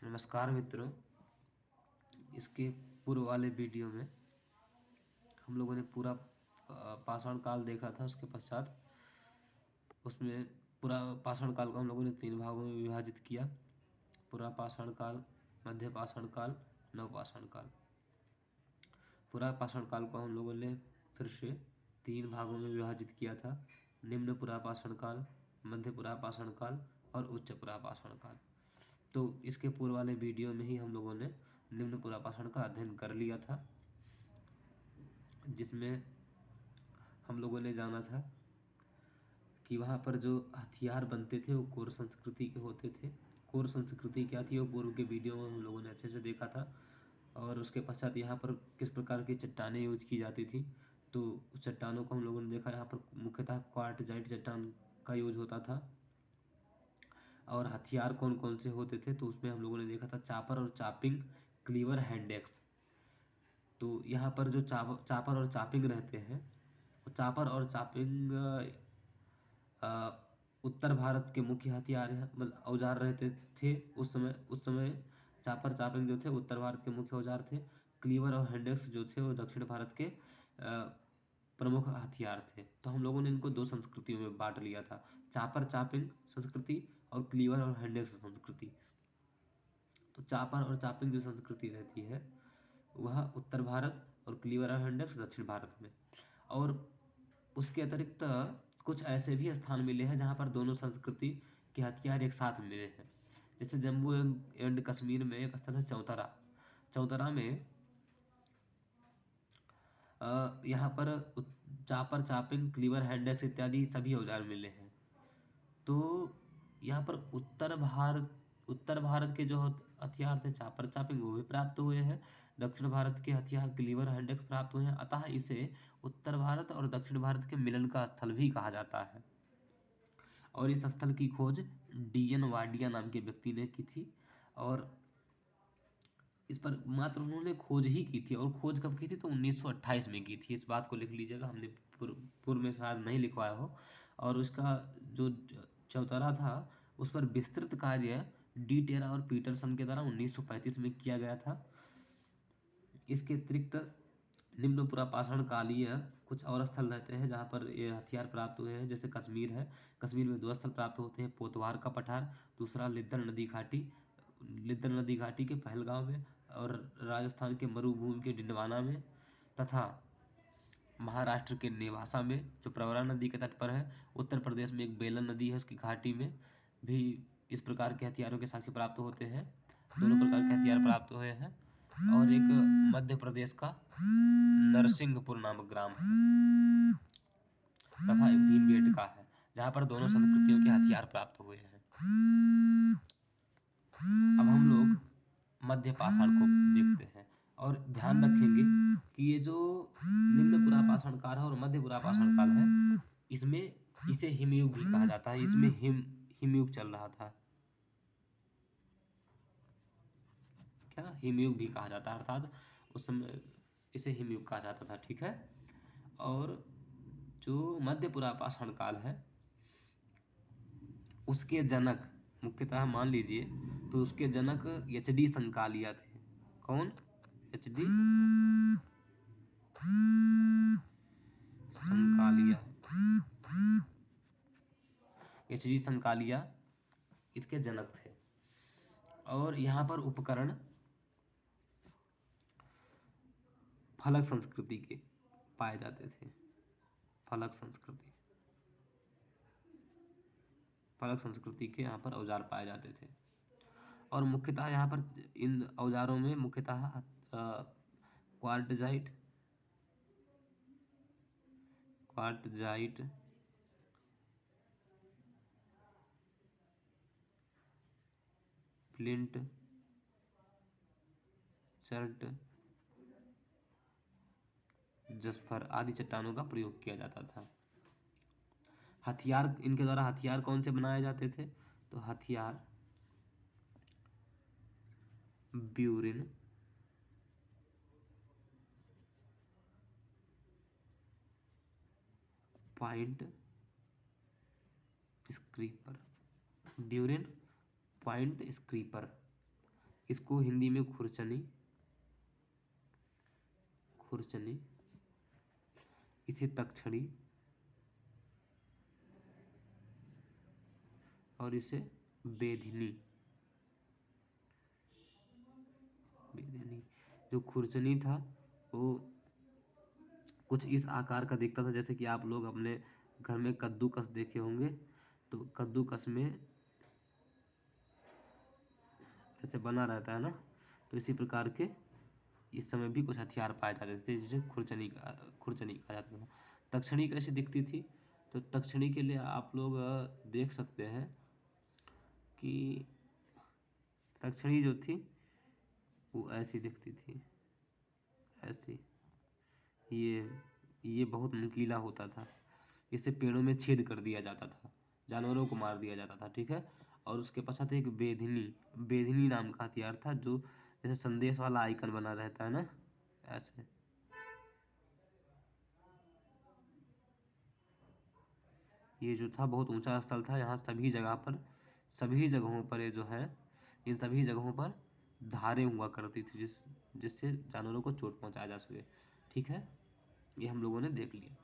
नमस्कार मित्रों। इसके पूर्व वाले वीडियो में हम लोगों ने पूरा पाषाण काल देखा था। उसके पश्चात उसमें पूरा पाषाण काल को हम लोगों ने 3 भागों में विभाजित किया। पूरा पाषाण काल, मध्य पाषाण काल, नव पाषाण काल। पूरा पाषाण काल को हम लोगों ने फिर से 3 भागों में विभाजित किया था। निम्न पुरा पाषाण काल, मध्य पुरा पाषाण काल और उच्च पुरा पाषाण काल। तो इसके पूर्व वाले वीडियो में ही हम लोगों ने निम्न पुरा पाषाण का अध्ययन कर लिया था, जिसमें हम लोगों ने जाना था कि वहाँ पर जो हथियार बनते थे वो कौर संस्कृति के होते थे। कौर संस्कृति क्या थी वो पूर्व के वीडियो में हम लोगों ने अच्छे से देखा था। और उसके पश्चात यहाँ पर किस प्रकार की चट्टानें यूज की जाती थी, तो उस चट्टानों को हम लोगों ने देखा। यहाँ पर मुख्यतः क्वार्टजाइट चट्टान का यूज होता था। और हथियार कौन कौन से होते थे, तो उसमें हम लोगों ने देखा था चापर और चापिंग, क्लीवर, हैंड एक्स। तो यहाँ पर जो चापर और चापिंग रहते हैं, चापर और चापिंग उत्तर भारत के मुख्य हथियार हैं, मतलब औजार रहते थे उस समय चापर चापिंग जो थे उत्तर भारत के मुख्य औजार थे। क्लीवर और हैंडेक्स जो थे वो दक्षिण भारत के प्रमुख हथियार थे। तो हम लोगों ने इनको 2 संस्कृतियों में बांट लिया था, चापर चापिंग संस्कृति और क्लीवर और हैंडेक्स संस्कृति। तो चापर और चापिंग जो संस्कृति रहती है वह उत्तर भारत और क्लीवर और हैंडेक्स दक्षिण भारत में। और उसके अतिरिक्त कुछ ऐसे भी स्थान मिले हैं जहाँ पर दोनों संस्कृति के हथियार एक साथ मिले हैं। जैसे जम्मू एंड कश्मीर में एक स्थल है चौतरा। चौतरा में यहाँ पर चापर चापिंग, क्लीवर, हैंडेक्स इत्यादि सभी औजार मिले हैं। तो यहाँ पर उत्तर भारत के जो हथियार थे चापर चापिंग वो भी प्राप्त हुए हैं। दक्षिण भारत के हथियार क्लीवर, हैंडेक्स प्राप्त हुए हैं। अतः इसे उत्तर भारत और दक्षिण भारत के मिलन का स्थल भी कहा जाता है। और इस स्थल की खोज डीएन वाडिया नाम के व्यक्ति ने की थी। और इस पर मात्र उन्होंने खोज ही की थी। और खोज कब की थी, तो 1928 में की थी। इस बात को लिख लीजिएगा, हमने पूर्व में शायद नहीं लिखवाया हो। और उसका जो चौतरा था उस पर विस्तृत कार्य डी टेरा और पीटरसन के द्वारा 1935 में किया गया था। इसके अतिरिक्त निम्न पुरा पाषाण कालीय कुछ और स्थल रहते हैं जहाँ पर ये हथियार प्राप्त हुए हैं। जैसे कश्मीर है, कश्मीर में 2 स्थल प्राप्त होते हैं, पोतवार का पठार, दूसरा लिद्दर नदी घाटी के पहलगांव में, और राजस्थान के मरुभूमि के डिंडवाना में, तथा महाराष्ट्र के नेवासा में जो प्रवरा नदी के तट पर है। उत्तर प्रदेश में एक बेलन नदी है, उसकी घाटी में भी इस प्रकार के हथियारों के साक्ष्य प्राप्त होते हैं। दोनों प्रकार के हथियार प्राप्त हुए हैं। और एक मध्य प्रदेश का नरसिंहपुर नामक ग्राम है, तथा एक भीमबेटका है जहाँ पर दोनों संस्कृतियों के हथियार प्राप्त हुए हैं। अब हम लोग मध्य पाषाण को देखते हैं और ध्यान रखेंगे कि ये जो निम्न पुरा पाषाण काल है और मध्य पुरा पाषाण काल है, इसमें इसे हिमयुग भी कहा जाता है। इसमें हिमयुग चल रहा था। क्या हिमयुग भी कहा जाता है, अर्थात उस समय इसे हिमयुग कहा जाता था। ठीक है। और जो मध्य पुरा पाषाण काल है उसके जनक मुख्यतः मान लीजिए तो उसके जनक एच.डी. संकालिया थे। कौन? एच.डी. संकालिया। एच.डी. संकालिया इसके जनक थे। और यहाँ पर उपकरण फलक संस्कृति के पाए जाते थे। फलक संस्कृति के यहाँ पर औजार पाए जाते थे। और मुख्यतः यहाँ पर इन औजारों में मुख्यतः क्वार्टजाइट, फ्लिंट, चर्ट, जस्फर आदि चट्टानों का प्रयोग किया जाता था। हथियार, इनके द्वारा हथियार कौन से बनाए जाते थे, तो हथियार burin, point, scraper. Burin, point, scraper इसको हिंदी में खुरचनी, खुरचनी, इसे तक्षणी और इसे बेधिनी, बेधिनी। जो खुरचनी था वो कुछ इस आकार का दिखता था, जैसे कि आप लोग अपने घर में कद्दूकस देखे होंगे, तो कद्दूकस में ऐसे बना रहता है ना, तो इसी प्रकार के इस समय भी कुछ हथियार पाए जाते थे जिसे खुरचनी कहा जाता था। तक्षणी कैसी दिखती थी, तो तक्षणी के लिए आप लोग देख सकते हैं कि तक्षणी जो थी वो ऐसी दिखती थी, ऐसी। ये बहुत नुकीला होता था, इसे पेड़ों में छेद कर दिया जाता था, जानवरों को मार दिया जाता था, ठीक है। और उसके पश्चात एक बेधिनी, बेधिनी नाम का हथियार था, जो जैसे संदेश वाला आइकन बना रहता है ना, ऐसे। ये जो था बहुत ऊंचा स्थल था, यहाँ सभी जगह पर, सभी जगहों पर ये जो है, इन सभी जगहों पर धारें हुआ करती थी, जिससे जानवरों को चोट पहुंचाया जा सके, ठीक है। ये हम लोगों ने देख लिया।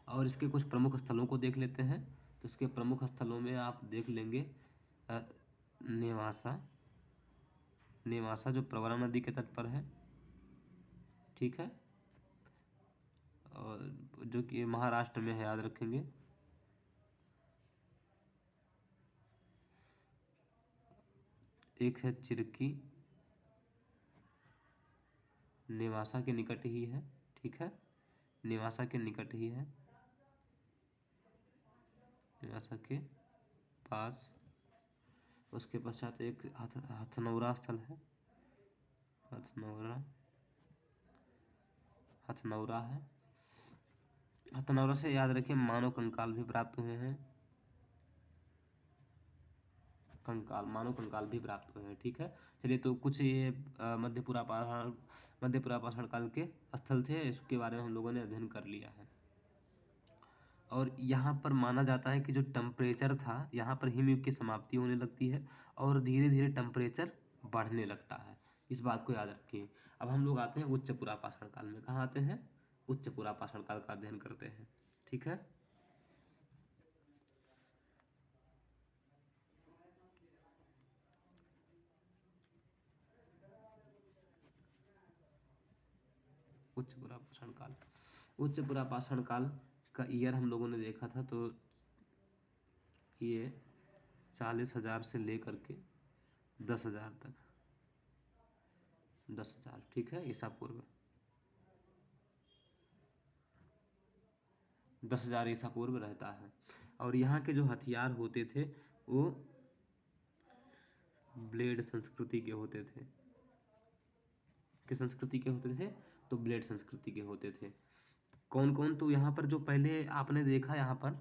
और इसके कुछ प्रमुख स्थलों को देख लेते हैं। तो इसके प्रमुख स्थलों में आप देख लेंगे नेवासा, नेवासा जो प्रवरा नदी के तट पर है, ठीक है, और जो कि महाराष्ट्र में है, याद रखेंगे। एक है चिरकी, नेवासा के निकट ही है, ठीक है, नेवासा के निकट ही है, नेवासा के पास। उसके पश्चात एक हथनौरा स्थल है, हथनौरा, हथनौरा है। हथनौरा से याद रखिए मानव कंकाल भी प्राप्त हुए हैं, कंकाल, मानव कंकाल भी प्राप्त हुए हैं, ठीक है। चलिए, तो कुछ ये मध्यपुरा पाषाण काल के स्थल थे, इसके बारे में हम लोगों ने अध्ययन कर लिया है। और यहाँ पर माना जाता है कि जो टेम्परेचर था, यहाँ पर हिमयुग की समाप्ति होने लगती है और धीरे धीरे टेम्परेचर बढ़ने लगता है, इस बात को याद रखिए। अब हम लोग आते हैं उच्च पुरा पाषाण काल में। कहाँ आते हैं? उच्च पुरा पाषाण काल का अध्ययन करते हैं, ठीक है। उच्च पुरा पाषाण काल, उच्च पुरा पाषाण काल का ईयर हम लोगों ने देखा था, तो ये 40,000 से लेकर के 10,000 तक, 10,000, ठीक है, ईसा पूर्व, 10,000 ईसा पूर्व रहता है। और यहाँ के जो हथियार होते थे वो ब्लेड संस्कृति के होते थे। किस संस्कृति के होते थे? तो ब्लेड संस्कृति के होते थे। कौन कौन? तो यहाँ पर जो पहले आपने देखा, यहाँ पर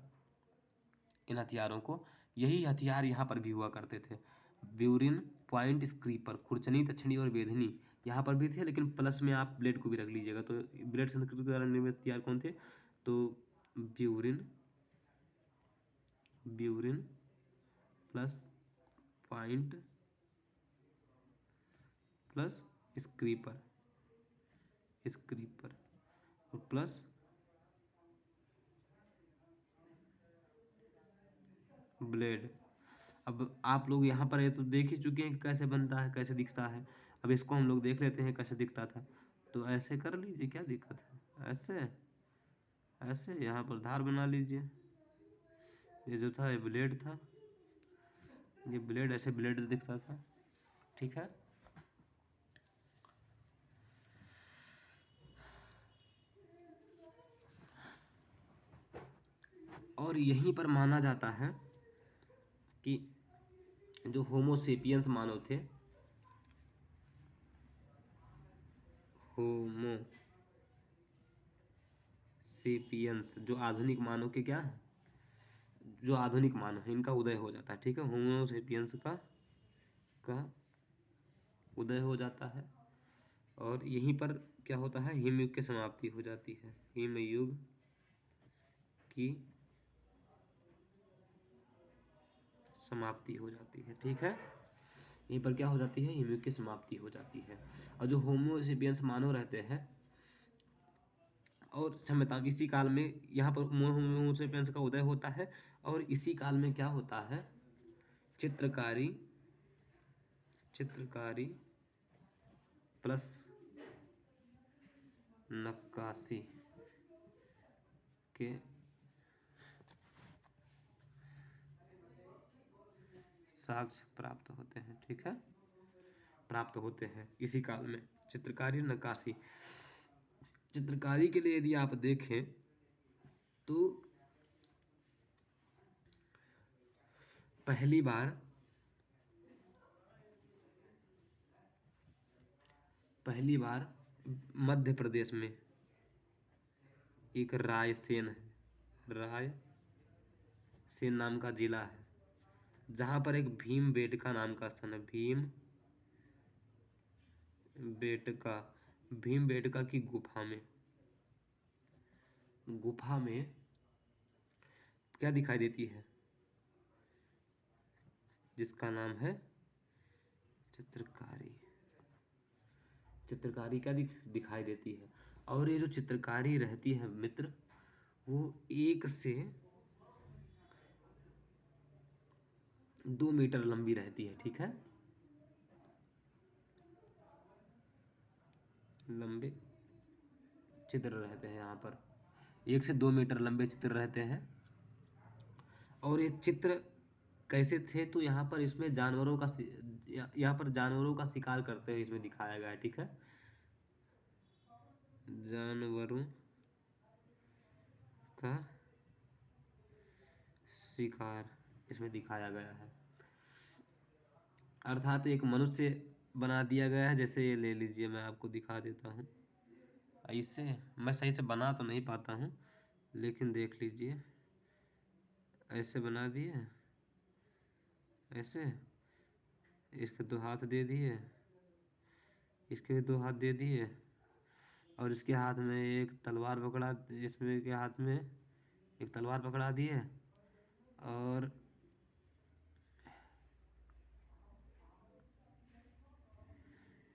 इन हथियारों को, यही हथियार यहाँ पर भी हुआ करते थे। ब्यूरिन, पॉइंट, स्क्रीपर, खुरचनी, तक्षणी और बेधनी यहाँ पर भी थे, लेकिन प्लस में आप ब्लेड को भी रख लीजिएगा। तो ब्लेड संस्कृति के द्वारा निर्मित हथियार कौन थे? तो burin, burin plus point plus scraper, scraper और प्लस ब्लेड। अब आप लोग यहाँ पर ये तो देख ही चुके हैं कि कैसे बनता है, कैसे दिखता है। अब इसको हम लोग देख लेते हैं कैसे दिखता था। तो ऐसे कर लीजिए, क्या दिक्कत है? ऐसे, ऐसे यहाँ पर धार बना लीजिए। ये जो था ये ब्लेड था, ये ब्लेड, ऐसे ब्लेड दिखता था, ठीक है। और यहीं पर माना जाता है कि जो होमोसेपियंस मानव थे, होमोसेपियंस जो आधुनिक मानव के क्या, जो आधुनिक मानव है, इनका उदय हो जाता है, ठीक है। होमोसेपियंस का उदय हो जाता है। और यहीं पर क्या होता है? हिमयुग की समाप्ति हो जाती है, हिमयुग की समाप्ति हो जाती है, ठीक है। यहीं पर क्या हो जाती है, ईमु की समाप्ति हो जाती है। और जो होमोसेपियंस मानव रहते हैं, और क्षमता इसी काल में यहाँ पर होमोसेपियंस का उदय होता है। और इसी काल में क्या होता है, चित्रकारी प्लस नक्काशी के साक्ष्य प्राप्त होते हैं। ठीक है, प्राप्त होते हैं इसी काल में, चित्रकारी नक्काशी। चित्रकारी के लिए यदि आप देखें तो पहली बार मध्य प्रदेश में एक रायसेन है, रायसेन नाम का जिला है, जहां पर एक भीमबेटका नाम का स्थान है। भीमबेटका की गुफा में क्या दिखाई देती है, जिसका नाम है चित्रकारी क्या दिखाई देती है। और ये जो चित्रकारी रहती है मित्र, वो 1 से 2 मीटर लंबी रहती है। ठीक है, लंबे चित्र रहते हैं यहाँ पर, 1 से 2 मीटर लंबे चित्र रहते हैं। और ये चित्र कैसे थे, तो यहाँ पर इसमें यहाँ पर जानवरों का शिकार करते हुए इसमें दिखाया गया है। ठीक है, जानवरों का शिकार इसमें दिखाया गया है। अर्थात एक मनुष्य बना दिया गया है। जैसे ये ले लीजिए, मैं आपको दिखा देता हूँ। ऐसे मैं सही से बना तो नहीं पाता हूँ, लेकिन देख लीजिए, ऐसे बना दिए, ऐसे इसके 2 हाथ दे दिए, इसके भी 2 हाथ दे दिए, और इसके हाथ में एक तलवार पकड़ा, इसमें के हाथ में एक तलवार पकड़ा दिए, और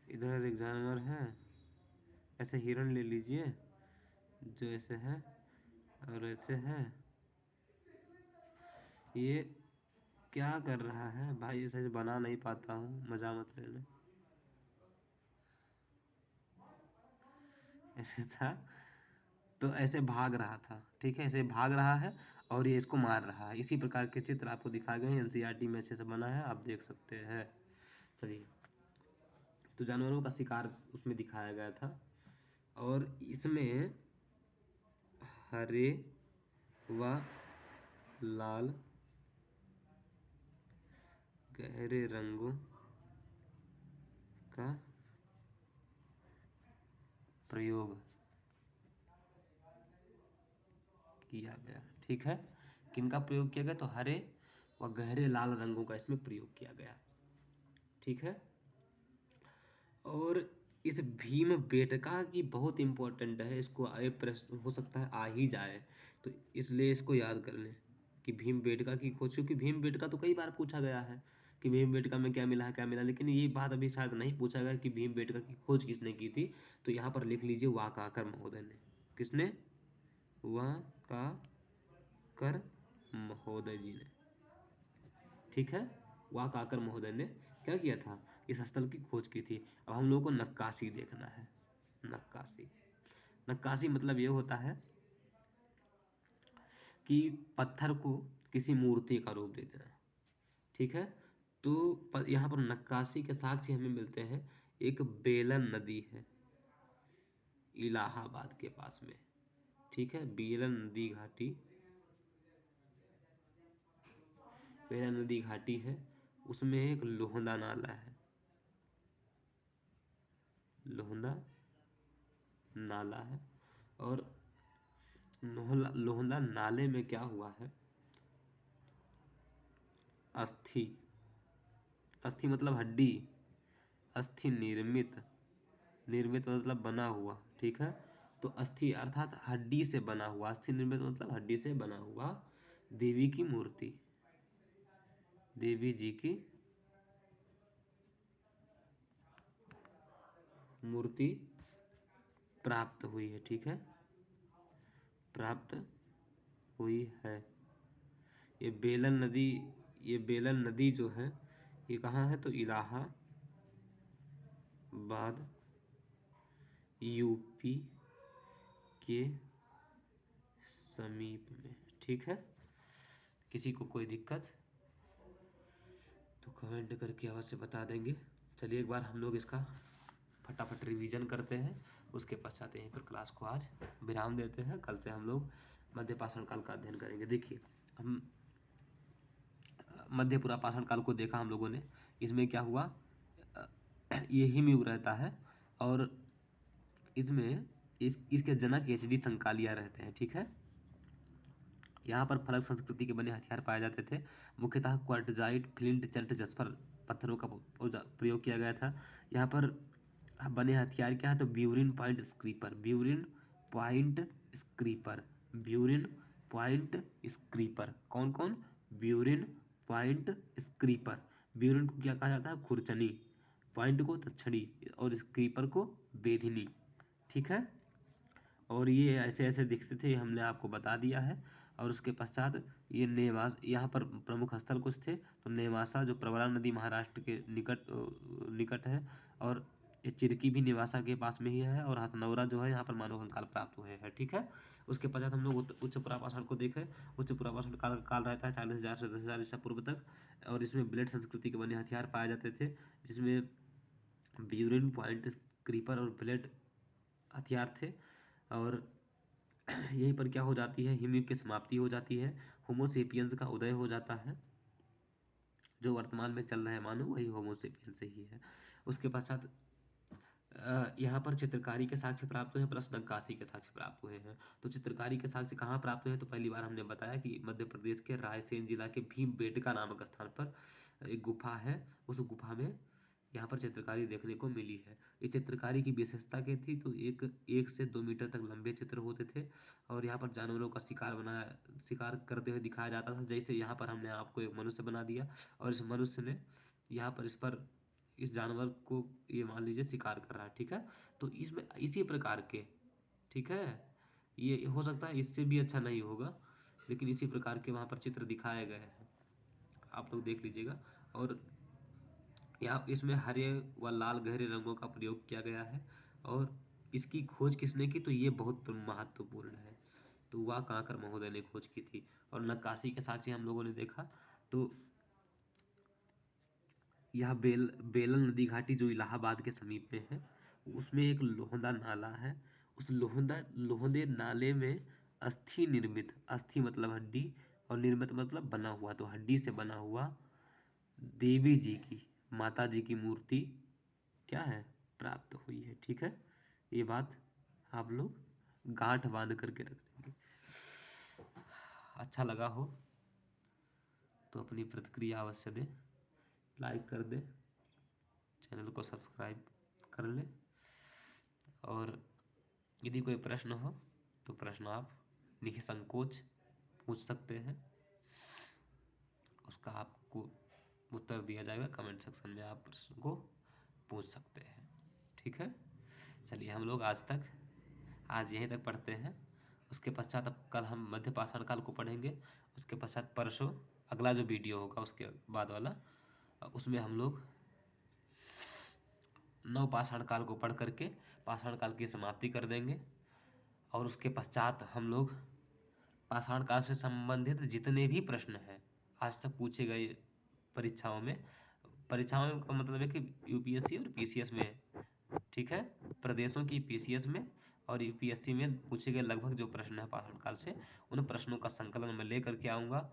इधर एक जानवर है, ऐसे हिरण ले लीजिए जो ऐसे है और ऐसे है। ये क्या कर रहा है भाई, ये सही बना नहीं पाता हूँ, मजा मत लेना। ऐसे था, तो ऐसे भाग रहा था। ठीक है, ऐसे भाग रहा है और ये इसको मार रहा है। इसी प्रकार के चित्र आपको दिखाए गए हैं, एनसीईआरटी में अच्छे से बना है, आप देख सकते हैं। चलिए, तो जानवरों का शिकार उसमें दिखाया गया था। और इसमें हरे व लाल गहरे रंगों का प्रयोग किया गया। ठीक है, किनका प्रयोग किया गया, तो हरे व गहरे लाल रंगों का इसमें प्रयोग किया गया। ठीक है, और इस भीम बेटका की बहुत इंपॉर्टेंट है, इसको आए प्रश्न हो सकता है आ ही जाए, तो इसलिए इसको याद कर लें कि भीम बेटका की खोज, क्योंकि भीम बेटका तो कई बार पूछा गया है कि भीम बेटका में क्या मिला है, क्या मिला, लेकिन ये बात अभी शायद नहीं पूछा गया कि भीम बेटका की खोज किसने की थी। तो यहाँ पर लिख लीजिए, वाकाकर महोदय ने। किसने, वाकाकर महोदय जी ने। ठीक है, वाकाकर महोदय ने क्या किया था, इस स्थल की खोज की थी। अब हम लोगों को नक्काशी देखना है। नक्काशी मतलब ये होता है कि पत्थर को किसी मूर्ति का रूप दे देना। ठीक है, तो यहाँ पर नक्काशी के साक्ष्य हमें मिलते हैं। एक बेलन नदी है इलाहाबाद के पास में। ठीक है, बेलन नदी घाटी है, उसमें एक लोहंदा नाला है, लोहंदा नाला है। और लोहंदा नाले में क्या हुआ है, अस्थि, अस्थि मतलब हड्डी, अस्थि निर्मित मतलब बना हुआ। ठीक है, तो अस्थि अर्थात हड्डी से बना हुआ, अस्थि निर्मित मतलब हड्डी से बना हुआ देवी की मूर्ति, देवी जी की मूर्ति प्राप्त हुई है। ठीक है, प्राप्त हुई है। ये बेलन नदी जो है ये कहाँ है, तो इलाहाबाद यूपी के समीप में। ठीक है, किसी को कोई दिक्कत तो कमेंट करके अवश्य बता देंगे। चलिए एक बार हम लोग इसका फटाफट रिवीजन करते हैं, उसके पश्चात यहीं पर क्लास को आज विराम देते हैं। कल से हम लोग मध्य पाषाण काल का अध्ययन करेंगे। देखिए, हम मध्य पुरा पाषाण काल को देखा हम लोगों ने। इसमें क्या हुआ, ये हिमयुग रहता है और इसमें इसके जनक एच.डी. संकालिया रहते हैं। ठीक है, यहाँ पर फलक संस्कृति के बने हथियार पाए जाते थे। मुख्यतः क्वार्टजाइट, फ्लिंट, चट, जस्पर पत्थरों का प्रयोग किया गया था। यहाँ पर बने हथियार क्या है, तो burin point scraper, burin point scraper, burin point scraper. कौन कौन, ब्यूरिन पॉइंट स्क्रीपर। ब्यूरिन को क्या कहा जाता है, खुरचनी, पॉइंट को तक्षणी और स्क्रीपर को बेधिनी। ठीक है, और ये ऐसे ऐसे दिखते थे, हमने आपको बता दिया है। और उसके पश्चात ये नेवास, यहाँ पर प्रमुख स्थल कुछ थे, तो नेवासा जो प्रवरा नदी महाराष्ट्र के निकट है, और ये चिरकी भी नेवासा के पास में ही है, और हथनौरा जो है यहाँ पर मानव कंकाल प्राप्त हुए हैं। ठीक है, उसके पश्चात हम लोग उच्च पुरापाषाण को देखें। उच्च पुरापाषाण काल रहता है 40,000 से 10,000 ईसा पूर्व तक, और इसमें ब्लेड संस्कृति के बने हथियार पाए जाते थे, जिसमें ब्यूरिन पॉइंट क्रीपर और ब्लेड हथियार थे। और यहीं पर क्या हो जाती है, हिमयुग की समाप्ति हो जाती है, होमोसेपियंस का उदय हो जाता है। जो वर्तमान में चल रहा है मानो वही होमोसेपियंस ही है। उसके पश्चात यहाँ पर चित्रकारी के साक्ष्य प्राप्त हुए हैं, प्लस नक्काशी के साक्ष्य प्राप्त हुए हैं। तो चित्रकारी के साक्ष्य कहाँ प्राप्त हुए हैं, तो पहली बार हमने बताया कि मध्य प्रदेश के रायसेन जिला के भीमबेटका नामक स्थान पर एक गुफा है, उस गुफा में यहाँ पर चित्रकारी देखने को मिली है। ये चित्रकारी की विशेषता क्या थी, तो 1 से 2 मीटर तक लंबे चित्र होते थे, और यहाँ पर जानवरों का शिकार करते हुए दिखाया जाता था। जैसे यहाँ पर हमने आपको एक मनुष्य बना दिया, और इस मनुष्य ने यहाँ पर इस जानवर को ये मान लीजिए शिकार कर रहा है। ठीक है, तो इसमें इसी प्रकार के, ठीक है, ये हो सकता है इससे भी अच्छा नहीं होगा, लेकिन इसी प्रकार के वहाँ पर चित्र दिखाए गए हैं, आप लोग देख लीजिएगा। और यहाँ इसमें हरे व लाल गहरे रंगों का प्रयोग किया गया है। और इसकी खोज किसने की, तो ये बहुत महत्वपूर्ण है, तो वह कांकर महोदय ने खोज की थी। और नक्काशी के साक्ष्य हम लोगों ने देखा, तो यह बेलन नदी घाटी जो इलाहाबाद के समीप में है, उसमें एक लोहंदा नाला है। उस लोहंदे नाले में अस्थि मतलब हड्डी, और निर्मित मतलब बना हुआ, तो हड्डी से बना हुआ देवी जी की, माता जी की मूर्ति क्या है, प्राप्त हुई है। ठीक है, ये बात आप लोग गांठ बांध करके रख लेंगे। अच्छा लगा हो तो अपनी प्रतिक्रिया अवश्य दें, लाइक कर दें, चैनल को सब्सक्राइब कर लें, और यदि कोई प्रश्न हो तो प्रश्न आप निसंकोच पूछ सकते हैं, उसका आपको उत्तर दिया जाएगा। कमेंट सेक्शन में आप प्रश्न को पूछ सकते हैं। ठीक है, चलिए हम लोग आज यहीं तक पढ़ते हैं। उसके पश्चात अब कल हम मध्य पाषाण काल को पढ़ेंगे। उसके पश्चात परसों अगला जो वीडियो होगा उसके बाद वाला, उसमें हम लोग नव पाषाण काल को पढ़ करके पाषाण काल की समाप्ति कर देंगे। और उसके पश्चात हम लोग पाषाण काल से संबंधित जितने भी प्रश्न हैं आज तक पूछे गए परीक्षाओं में का मतलब है कि यूपीएससी और पीसीएस में, ठीक है, प्रदेशों की पीसीएस में और यूपीएससी में पूछे गए लगभग जो प्रश्न है पाषाण काल से, उन प्रश्नों का संकलन मैं लेकर के आऊँगा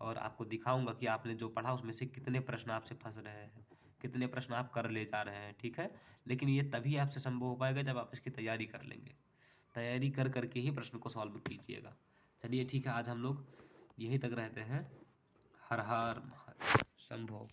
और आपको दिखाऊंगा कि आपने जो पढ़ा उसमें से कितने प्रश्न आपसे फंस रहे हैं, कितने प्रश्न आप कर ले जा रहे हैं। ठीक है, लेकिन ये तभी आपसे संभव हो पाएगा जब आप इसकी तैयारी कर लेंगे, तैयारी कर करके ही प्रश्न को सॉल्व कीजिएगा। चलिए ठीक है, आज हम लोग यहीं तक रहते हैं। हर हर शंभो।